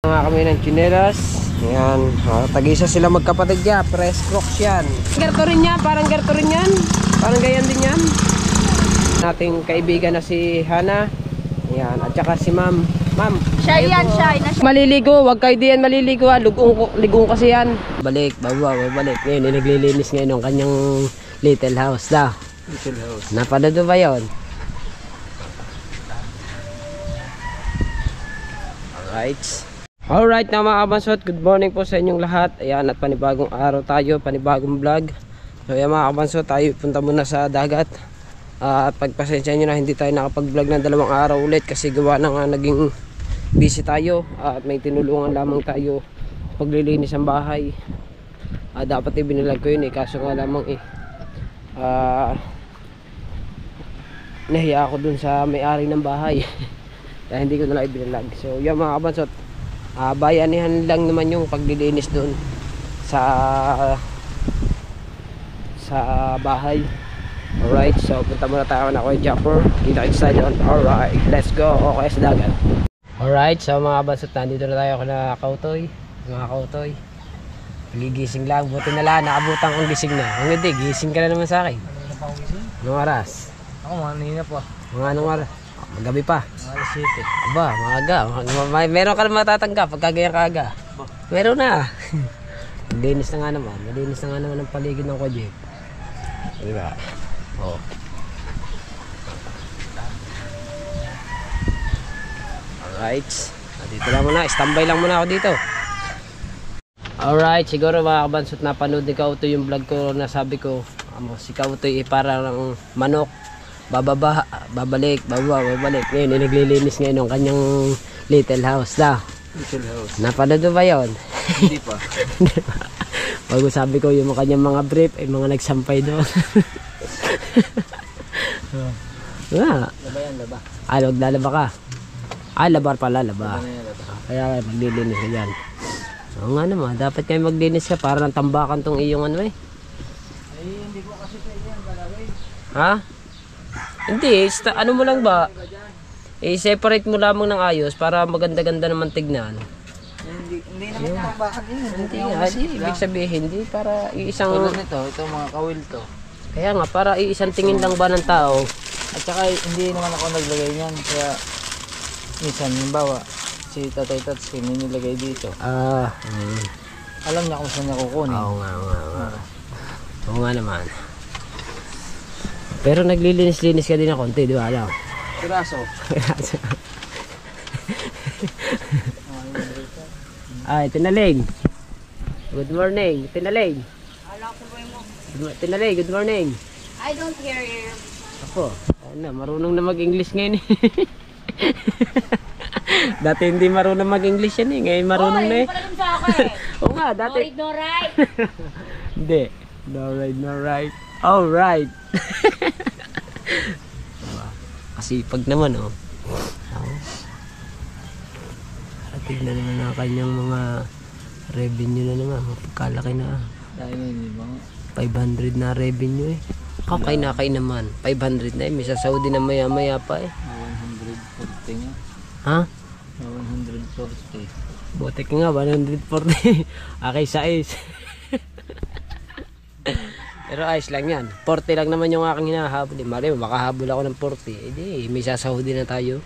Mga kami ng chinelas. Ayan, tag-isa sila magkapatid niya. Press crocs yan. Garto rin niya, parang garto rin yan. Parang gayan din yan. Nating kaibigan na si Hana. Ayan, at saka si Ma'am. Ma'am, siya yan, siya. Maliligo, wag kayo diyan maliligo ha. Ligong kasi yan. Balik, babalik. Ngayon, naglilinis ngayon ng kanyang little house daw. Little house. Napanood ba yun? Alright na mga kabansot, good morning po sa inyong lahat. Ayan, at panibagong araw tayo, panibagong vlog. So ayan mga kabansot, tayo punta muna sa dagat. At pagpasensya nyo na hindi tayo nakapag-vlog ng 2 araw ulit kasi gawa na nga naging busy tayo. At may tinulungan lamang tayo paglilinis ang bahay. Dapat ibinilag ko yun kaso nga lamang nahiya ako dun sa may-ari ng bahay. Kaya hindi ko na lang ibinilag. So yan mga kabansot, bayanihan lang naman yung paglilinis doon sa bahay. Alright, so punta muna tayo na Kuya Japper. Kita-kita tayo doon. Alright, let's go. Okay sa dagat. Alright, so mga kabansot, nandito na tayo na Kautoy. Mga Kautoy, gigising lang. Buti na lang, nakabutan kong gising na. Ang hindi, gising ka na naman sa akin. Anong oras? Ako, manina pa. Mga anong oras? Magabi pa. Alas 7. Aba, maaga. Meron ka naman matatanggap pagka ganyan kaaga. Meron na. Malinis na nga naman. Malinis na nga naman ang paligid ng Kojek. Diba? Oh. Alright. Dito lang muna. Standby lang muna ako dito. Alright. Siguro mga kabansot, napanood ni Kautoy yung vlog ko na sabi ko. Si Kautoy parang manok. Babalik. Ngayon, naglilinis ngayon ng kanyang little house daw. Little house. Napanood ba yun? Hindi pa. Bago sabi ko yung kanyang mga brief, mga nagsampay doon. Laba yan, laba. Maglalaba ka. Labar pala, laba. Kaya maglilinis ka dyan. Oo nga naman, dapat kayo maglinis ka para nang tambakan tong iyong ano Hindi ko kasi pwede yan, balawin. Ha? Hindi, ano mo lang ba? I-separate mo lamang ng ayos para maganda-ganda naman tignan. Hindi naman tambakan yun. Hindi nga, ibig sabihin, hindi para iisang... Tulad nito, ito mga kawil to. Kaya nga, para iisang tingin lang ba ng tao? At saka hindi naman ako naglagay niyan. Kaya minsan, halimbawa, si Tatay Tats may nilagay dito. Alam niya kung saan niya kukunin. Oo nga. Oo nga naman. Pero naglilinis-linis ka din na konti, di ba? Alam? Piraso. Ay, Tinaling. Good morning, Tinaling. Tinaling, good morning. I don't hear you. Ako, marunong na mag-English ngayon. Dati hindi marunong mag-English yan ngayon marunong na Hindi pala dun sa akin. Oo nga, dati. No right. Hindi. No right. Alright. Kasipag naman tignan naman ang kanyang mga revenue na naman. Pagkalaki na. Dahil hindi ba? 500 na revenue Kakain naman. 500 na may sa Saudi na maya pa 140 nga. Ha? 140. Bote ka nga, 140. Okay, size. Pero ayos lang yan. 40 lang naman yung aking hinahabol. Mali, makahabol ako ng 40. May sasahudi na tayo.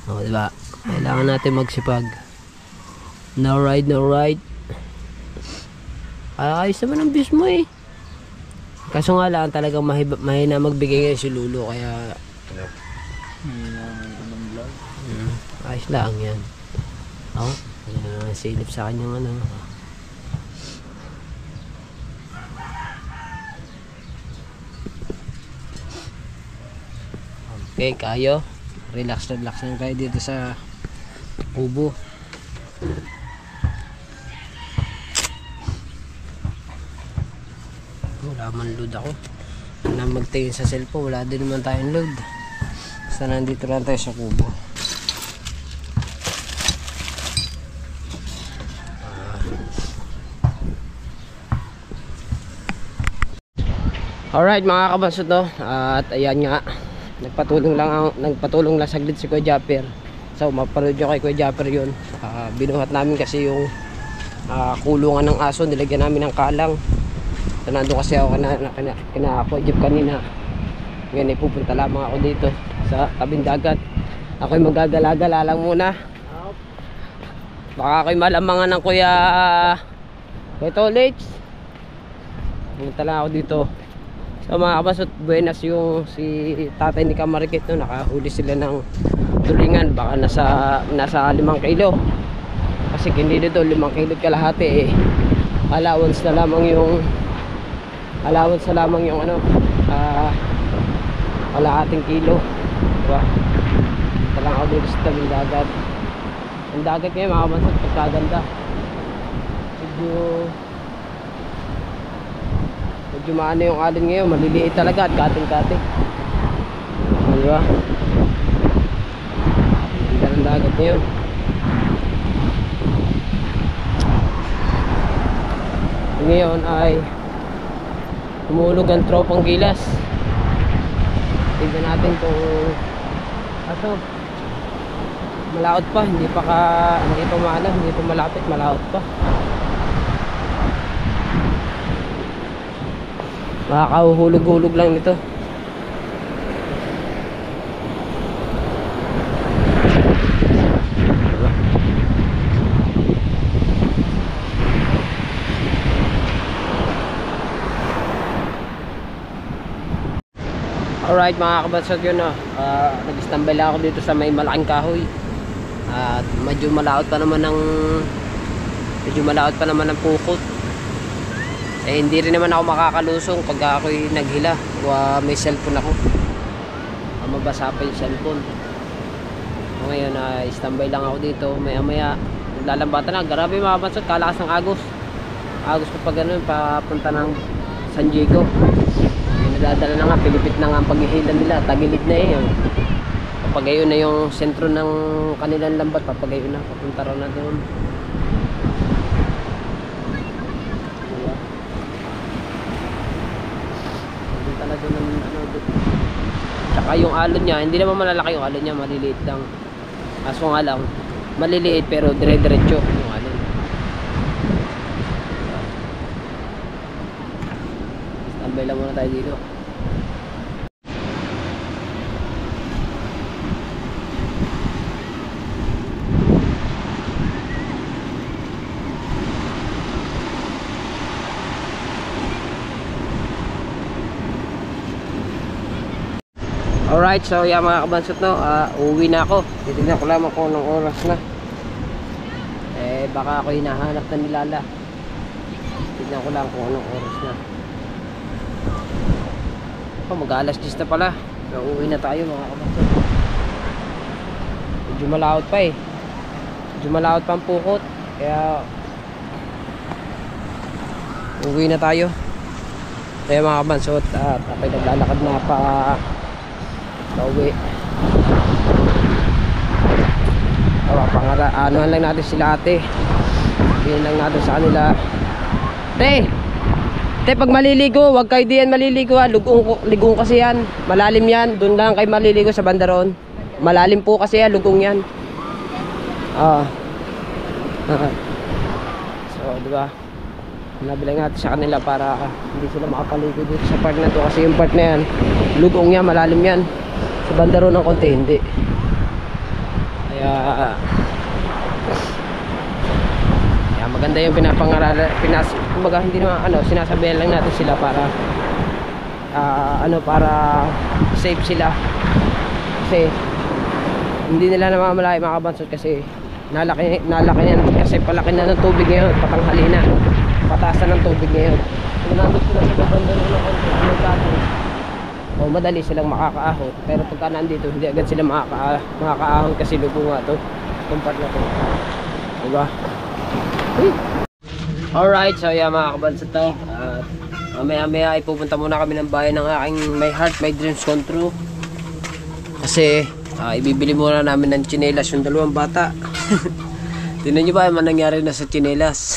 Diba? Kailangan natin magsipag. No ride. Ayos naman ang views mo Kaso nga lang talagang mahina magbigay ngayon si Lulu. Kaya ayos lang yan. Silip sa kanyang Okay, kayo. Relax lang kayo dito sa kubo. Wala man load ako. Na magtingin sa cellphone, wala din naman tayong load. Basta nandito lang tayo sa kubo. Alright mga kabansot At ayan nga, nagpatulong lang saglit si Kuya Japper So mapanood nyo kay Kuya Japper yun. Binuhat namin kasi yung kulungan ng aso, nilagyan namin ng kalang. So nandun kasi ako kina Kuya Jeep kanina. Ngayon ay pupunta lamang ako dito sa tabing dagat. Ako'y magagala-gala lang muna. Baka ako'y malamangan ng Kuya Tolits. Pumunta lang ako dito. So mga kabasot, buenas yung si tatay ni Kamarikit no, nakahuli sila ng tulingan, baka nasa 5 kilo. Kasi kinili doon 5 kilo kalahati eh. Allowance na lamang yung ano, kalahating kilo. Diba? Talang ako dito sa tabing dagat. Ang dagat ngayon mga kabasot, pagkaganda. Medyo maano yung alon ngayon, maliliit talaga at kating-kating. Diba? Ganda ng dagat ngayon. Ngayon ay tumulog ang tropang Gilas. Tignan natin kung malaot pa, hindi pa maano, hindi pa malapit, malaot pa. Makakahulog-hulog lang nito. Alright mga kabatsot, yun nag-standby lang ako dito sa may malaking kahoy. At medyo malaot pa naman ng pukot. Eh hindi rin naman ako makakalusong pag ako'y naghila. May cellphone ako. Mabasa pa yung cellphone. Ngayon standby lang ako dito. Maya maya lalambatan na. Grabe mga kabatsot, kalakas ng agos. Agos pa pag ganun, papunta ng San Diego. Nadadala na nga, pilipit na nga ang paghihila nila, tagilid na eh. Papagayon na yung sentro ng kanilang lambat, papagayon na, papunta raw na doon. Diba? Papunta na doon ng ano doon. Tsaka yung alon niya, hindi naman malalaki yung alon niya, maliliit lang. Kaso nga lang, maliliit pero dire-diretso yung alon. Tambay lang muna tayo dito. Alright, so yeah mga kabansot no, uuwi na ako. Titignan ko lamang kung anong oras na. Eh baka ako hinahanap na ni Lala. Tignan ko lang kung anong oras na. Mag-alas 10 na pala. So, uuwi na tayo mga kabansot. Medyo malaot pa eh. Medyo malaot pa ang pukot. Kaya uuwi na tayo. Kaya mga kabansot, ako'y naglalakad na pa uwi. Anuhan lang natin sila ate. Sabihin lang natin sa kanila, Te, pag maliligo, wag kayo diyan maliligo ha. Ligong kasi yan. Malalim yan. Doon lang kayo maliligo sa bandaron. Malalim po kasi yan. Lugong yan. So, diba? Nabilang natin sa kanila para hindi sila makapaligo dito sa part na to. Kasi yung part na yan, lugong yan, malalim yan. Sa bandaron ng konti, hindi. Kaya maganda yung kumbaga hindi naman sinasabihan lang natin sila para para safe sila. Kasi hindi nila namamalay mga kabansot kasi nalaki yan kasi palaki na ng tubig ngayon, patanghali na, pataas na ng tubig ngayon. Kung nandun sila sa bandaron ng konti, madali silang makakaahon, pero pagka nandito hindi agad sila makakaahon kasi lugo nga to itong part na to, diba? Alright, so yeah mga kabansot to, mamaya ipupunta muna kami ng bayan ng aking My Heart My Dreams Come True kasi ibibili muna namin ng tsinelas yung dalawang bata. Tingnan nyo ba yung nangyari na sa tsinelas?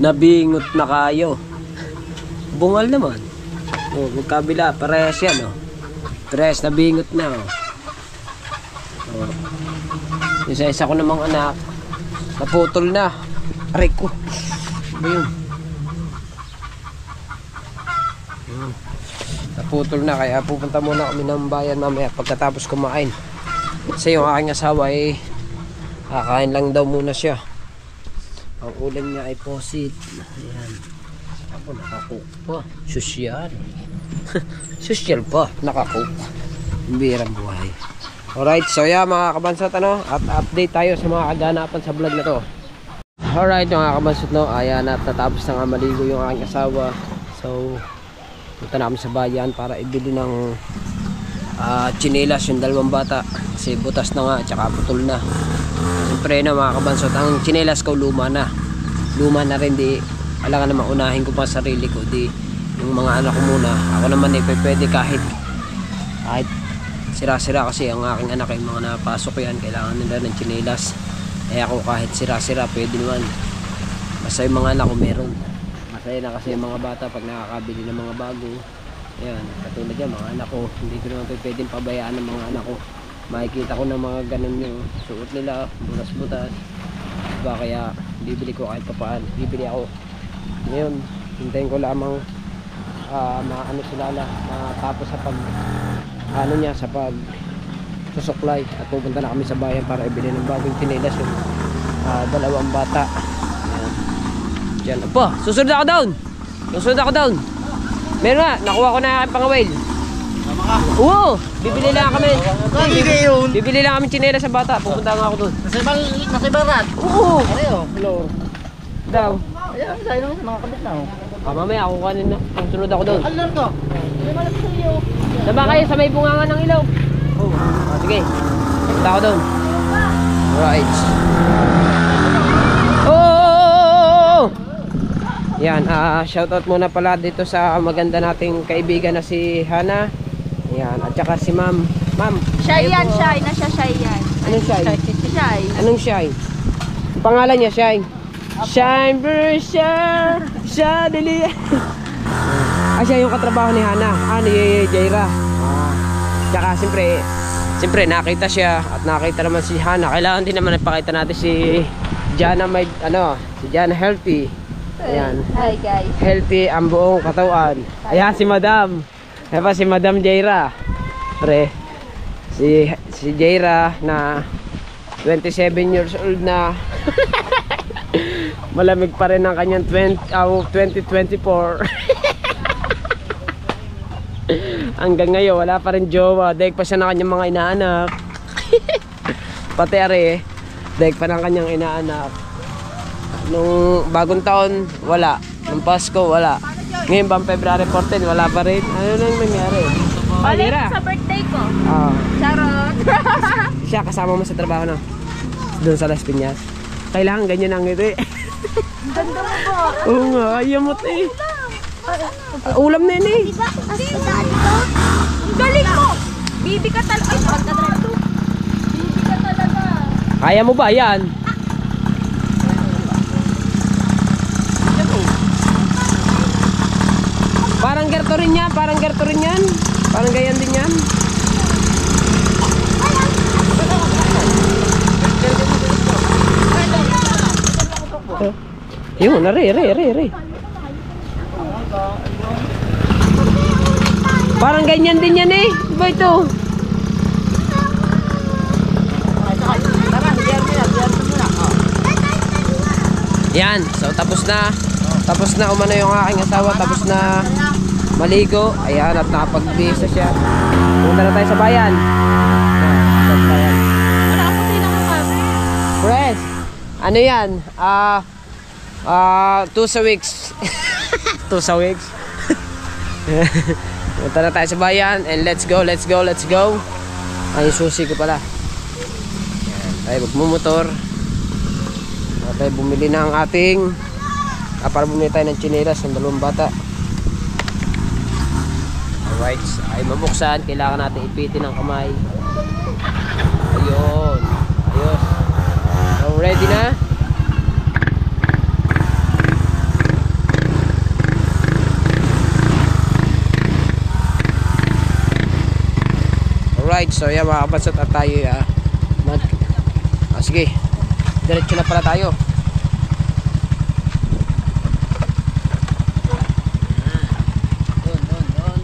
Nabingot na kayo, bungal naman. Magkabila, parehas yan, parehas nabingot na, Isa-isa ko namang anak, naputol na. Aray ko. Ano yun? Naputol na, kaya pupunta muna kami ng bayan mamaya pagkatapos kumain. Kasi yung aking asawa ay kakain lang daw muna siya. Ang ulam niya ay posit. Ayan. Ako nakakook pa. Sosyal. Sosyal pa. Nakakook. Birang buhay. Alright, so yeah mga kabansot, ano, at update tayo sa mga kaganapan sa vlog na to. Alright mga kabansot, no, ayan, at natapos na nga maligo yung aking asawa. So punta na kami sa bayan para ibili ng tsinelas yung dalawang bata kasi butas na nga at saka putol na. Siyempre na mga kabansot, ang tsinelas ko luma na rin, di alangan naman unahin ko pa sarili ko, di yung mga anak ko muna. Ako naman pwede kahit sira-sira kasi ang aking anak yung mga napasok yan, kailangan nila ng tsinelas. Eh ako kahit sira-sira pwede naman, basta yung mga anak ko meron. Masaya na kasi yung mga bata pag nakakabili ng mga bago. Ayan, katulad yan mga anak ko, hindi ko naman pwedeng pabayaan ng mga anak ko. Makikita ko na mga ganun yung suot nila, butas-butas, diba? Kaya bibili ko kahit papaan, bibili ako. Ngayon hintayin ko lamang maano sila matapos sa pag sa pag susuklay, at pupunta na kami sa bayan para ibili ng bagong tsinelas yung dalawang bata. Ayan. Diyan. Opo, susunod ako down. Meron na, nakuha ko na aking pangawil. Tama ka. Oo, bibili lang kami. Yun. Bibili lang kami tsinelas sa bata, pupunta nga ako doon. Nasa barat. Oo. Areho. Hello. Daw. Ayan, sa'yo naman sa mga kabit na. Mamaya ako kanin na. Sunod ako doon. Alam to. May malapit sa iyo. Diba kayo sa may bungangan ng ilaw? Oo. Sige. Punta ako doon. Alright. Oh! Yan. Shoutout muna pala dito sa maganda nating kaibigan na si Hana. Yan. At saka si Ma'am. Ma'am. Shy yan, shy. Nasa shy yan. Anong shy? Shy. Anong shy? Ang pangalan niya, Shy. Shine Berser. Shadili. Siya yung katrabaho ni Hana. Ni Jaira. Tsaka siyempre nakita siya at nakita naman si Hana. Kailangan din naman ipakita natin si Jana, si Jana healthy. Ayan. Hi guys. Healthy ang buong katawan. Ayan si Madam. Ayan pa si Madam Jaira. Pre. Si Jaira na 27 years old na. Malamig pa rin ang kanyang 2024. Hanggang ngayon wala pa rin jowa. Daig pa siya ng kanyang mga inaanak. Pati are, daig pa ng kanyang inaanak. Nung bagong taon wala. Nung Pasko wala. Ngayon bang February 14 wala pa rin. Ano nang nangyari? Ulit sa birthday ko. Charot. Siya kasama mo sa trabaho na doon sa Las Piñas. Kailangan ganyan ang ngiti. Ganda mo po. Oo nga, ayamot eh. Ulam na yun eh. Diba? Ang galing mo. Bibi ka talaga. Ay, pagkadrive to. Bibi ka talaga. Kaya mo ba yan? Parang gerto rin yan. Parang gayan din yan. Yun, re. Parang ganyan din yan eh. Diba ito? Yan, so tapos na umano yung aking asawa, tapos na maligo. Ayan, at nakapag-bisa siya. Punta na tayo sa bayan. Press. Ano yan? 2 sa weeks. 2 sa weeks. Punta na tayo sa bayan and let's go. Ay, susi ko pala. Ayan, tayo magmumotor. Tayo bumili na ang ating para bumili tayo ng tsinelas ng dalawang bata. Alright, ay mabuksan. Kailangan natin ipitin ang kamay. Ayun. Ayos. So, ready na? Alright, so yan mga kabansot, at tayo sige. Diretso na pala tayo. Doon.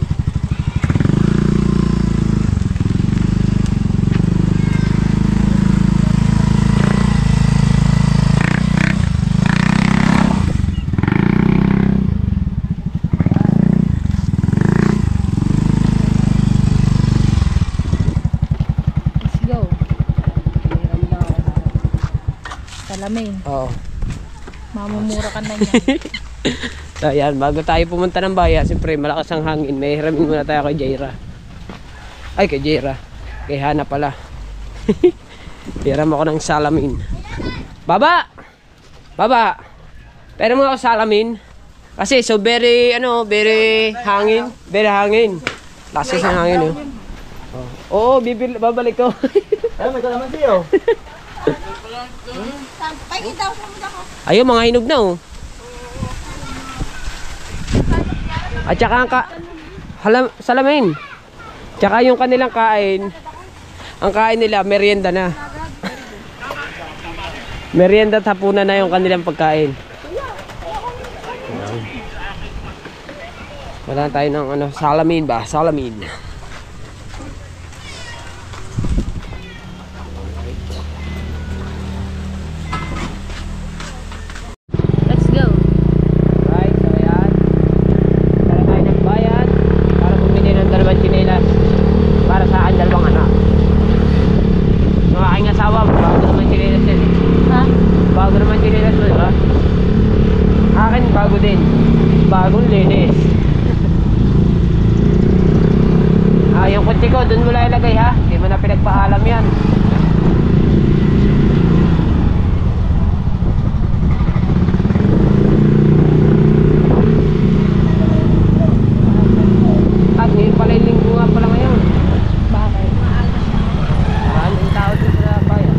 Let's go. Salamin. Oo. Mamumura ka na yan. So yan, bago tayo pumunta ng bayan, siyempre malakas ang hangin. May hiramin muna tayo kay Jaira. Ay, kay Jaira. Kay Hana pala. Hiram ako ng salamin. Baba! Baba! Pero mo ako salamin. Kasi so very, very hangin. Very hangin. Lakas ng hangin, oh. Oo, babalik ko. Ay, may kalamansi oh. Ayun, mga hinog na, oh. At saka salamin. Tsaka yung kanilang kain, ang kain nila, merienda na. Merienda at hapunan na yung kanilang pagkain. Wala tayo ng salamin ba? Salamin. Let's go. Right, so ayan. Tara tayo ng bayan para bumili ng dalawang tsinelas para sa akin dalawang anak. Yung aking asawa, bago naman tsinelas yan. Ha? Bago naman tsinelas mo, diba? Akin bago din. Bagong linis. Yung kutsi ko, dun mo lang ilagay ha. Hindi mo na pinagpaalam yan. At ngayon pala yung linggo nga pala ngayon. Bakit? Mahal yung tao dun sa bayan.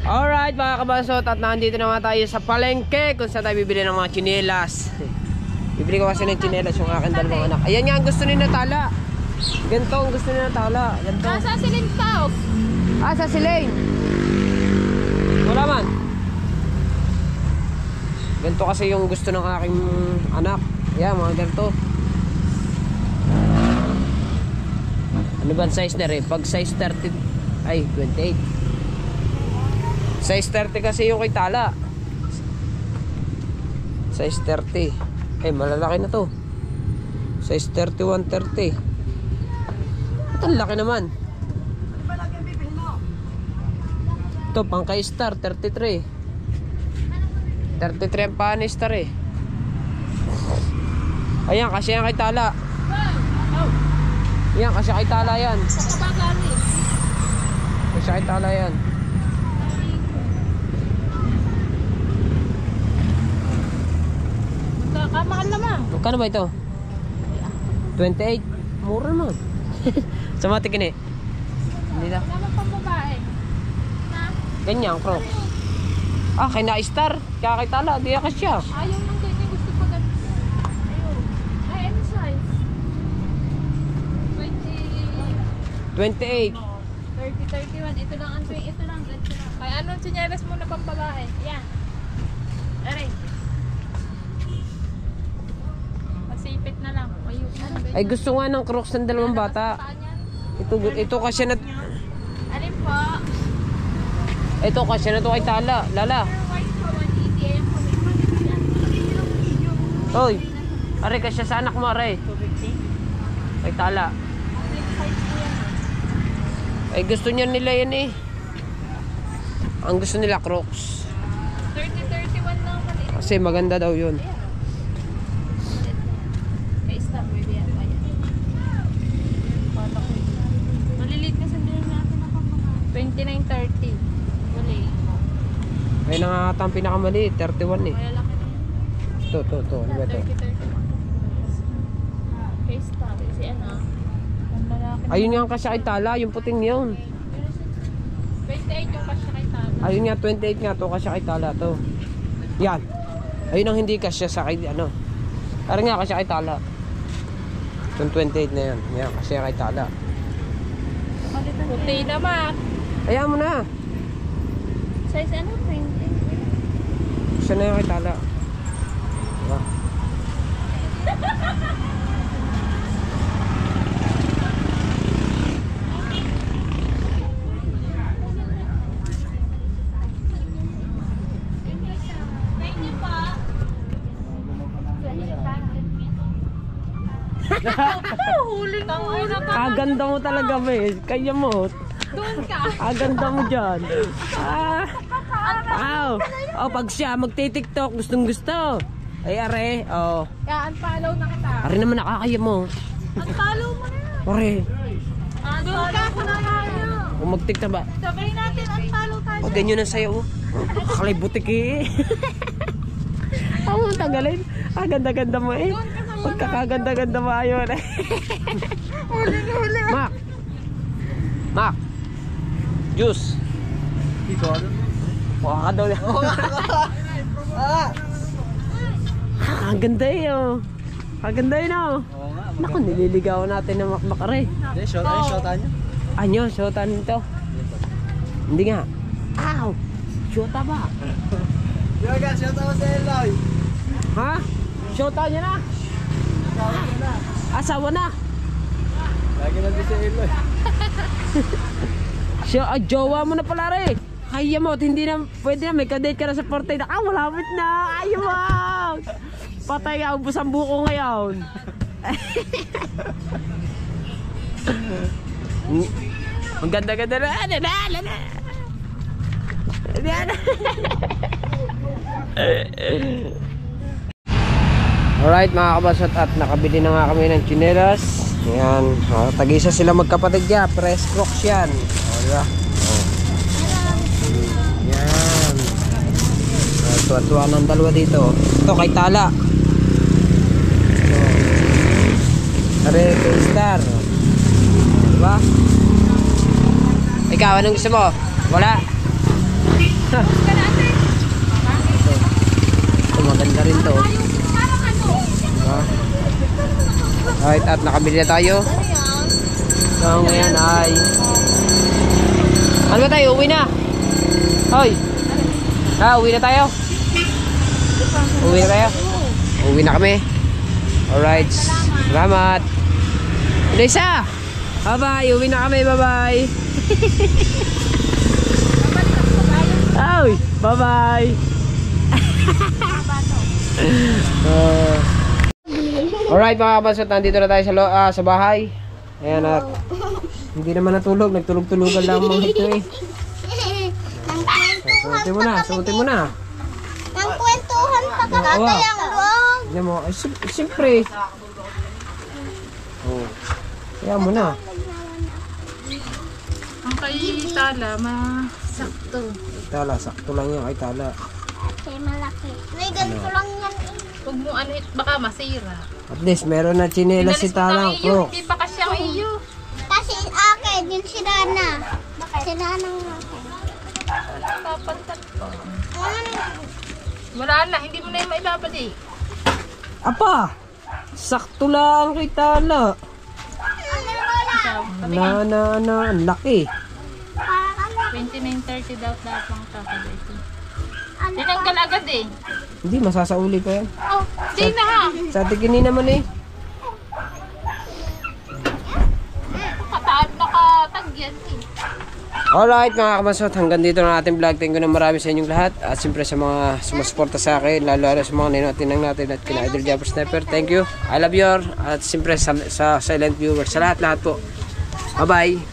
Alright mga kabasot, at nandito na nga tayo sa palengke kung saan tayo bibili ng mga tsinelas. Bibili ko kasi ng tsinelas yung aking dalawang anak. Ayan nga ang gusto ni Natala. Ganito ang gusto ni Natala. Ganito. Nasa silin tao. Sa Silane. Wala man. Ganito kasi yung gusto ng aking anak. Ayan mga ganito. Ano ba ang size na rin? Pag size 30, ay 28. Size 30 kasi yung kay Tala. Size 30. Eh, malalaki na to. Size 31, 30. Ito, laki naman. Ito, pang kay Star, 33. 33 ang pa ni Star eh. Ayan, kasi yan kay Tala. Yan, kasi kay Tala yan. Kasi kay Tala yan. Kamahal naman. Magkano ba ito? 28. Mura naman. Sa mga tikin eh. Hindi na. Wala pang babae. Ganyan, Crocs. Kay na-star. Kaya kay Tala, di akas siya. Ayaw nang ganyan. Gusto ko ganun. Ayaw. Ay, ano size? 28. 30, 31. Ito lang ang ito lang. Kaya anong tsinelas mo na pang babae? Yan. Aray. Masipit na lang. Ayun. Ay, gusto nga ng Crocs ng dalawang bata. Ito kasi na... Alin po? Ito kasi na to kay Tala. Lala. Hoy. Are kasi sa anak mo, are. 250. Kay Tala. Ay gusto niya nila yan eh. Ang gusto nila Crocs. 30-31 lang maliit. Kasi maganda daw yun. Kay stop, pwede yan. Maliliit kasi din natin ako mga 29-30. Wala eh. Ay nangangatang pinakamaliit, 31 eh. Malalaki na yun. Ito. Ano ba ito? 30-31. Kay stop. Kasi ano, ang lalaki na. Ayun nga kasi kay Tala, yung puting yun. 28 yung kasya kay Tata. Ayun nga, 28 nga to kasi kay Tala to. Yan. Ayun ang hindi kasya sa kay ano. Parang nga kasi kay Tala. Yung 28 na yan. Yan, kasi kay Tala. Puti naman. Ayaw mo na. Size ano? 20. Siya na yung kay Tala. Diba? Huli ka muna ba? Ganda mo talaga, be. Kaya mo. Doon ka. Ganda mo dyan. Oh, pag siya magti-tiktok, gustong gusto. Ay, are. Oh. Kaya unfollow na kita. Are naman nakakaya mo. Unfollow mo na. Are. Doon ka sa tayo. Kung mag-tiktok ba? Sabay natin unfollow tayo. O, ganyan na sa'yo. Kakalay butik eh. Ang tagalin. Ganda-ganda mo eh. Pagkakaganda-ganda mo ayun eh. Mac. Juice. Dito ano? Mukha ka daw. Ang ganda eh oh. Ang ganda yun oh. Oo nga. Naku, nililigawan natin ng makmakare. Shot niyo. Anyo, shota nito. Hindi nga. Ow! Shota ba? Yoga, shot ako sa Eloy. Ha? Shota niya na? Asawa na? Lagi na din sa Eloy. Jowa mo na pala rin. Kaya mo, hindi na, pwede na, may kadate ka na sa portay na, malapit na, ayaw mo. Patay ka, ubos ang buko ngayon. Ang ganda-ganda na. Alright mga kabasot, at nakabili na nga kami ng chinelas. Yan, tag-isa sila magkapatid ya, press crocs yan. Diba? Yan. Tuwa-tuwa ng dalawa dito. Ito kay Tala. Are kay Star. Diba? Ikaw, anong gusto mo? Wala? Ito maganda rin to. Diba? Alright, at nakabili na tayo. So ngayon ay ano ba tayo? Uwi na. Hoy. Uwi na tayo. Uwi na tayo. Uwi na kami. Alright. Salamat. Elisa. Bye bye. Uwi na kami. Bye bye. Ay, bye bye. Alright mga kabasot, nandito na tayo sa bahay. Ayan at hindi naman natulog, nagtulog-tulugan lang mga ito eh. Suotin mo na. Nang kwentuhan pa ka natin ang loob. Ayan mo, ay siyempre. Oh. Kaya mo na. Ang kay Tala, masakto. Tala, sakto lang yan kay Tala. Kay malaki. May ganito lang yan eh. Huwag mo ano, baka masira. At least meron na chinelas si Tala. Hindi pa kasi ako iyo. Kasi akin, yung sinana. Sinana ng akin. Papantat ko. Wala na, hindi mo na yung mailabad eh. Apa! Sakto lang kay Tala. Ang laki. 29.30 daw lang tapos ito. Tinanggal agad eh. Hindi, masasauli pa yan. Oh, di na ha. Sa tigini naman eh. Nakatag yan eh. Alright mga kabansot, hanggang dito na ating vlog. Thank you na marami sa inyong lahat. At siyempre sa mga sumusuporta sa akin, lalo sa mga ninotinang natin at kina Idol Japper Sniper. Thank you. I love you all. At siyempre sa silent viewers, sa lahat po. Bye bye.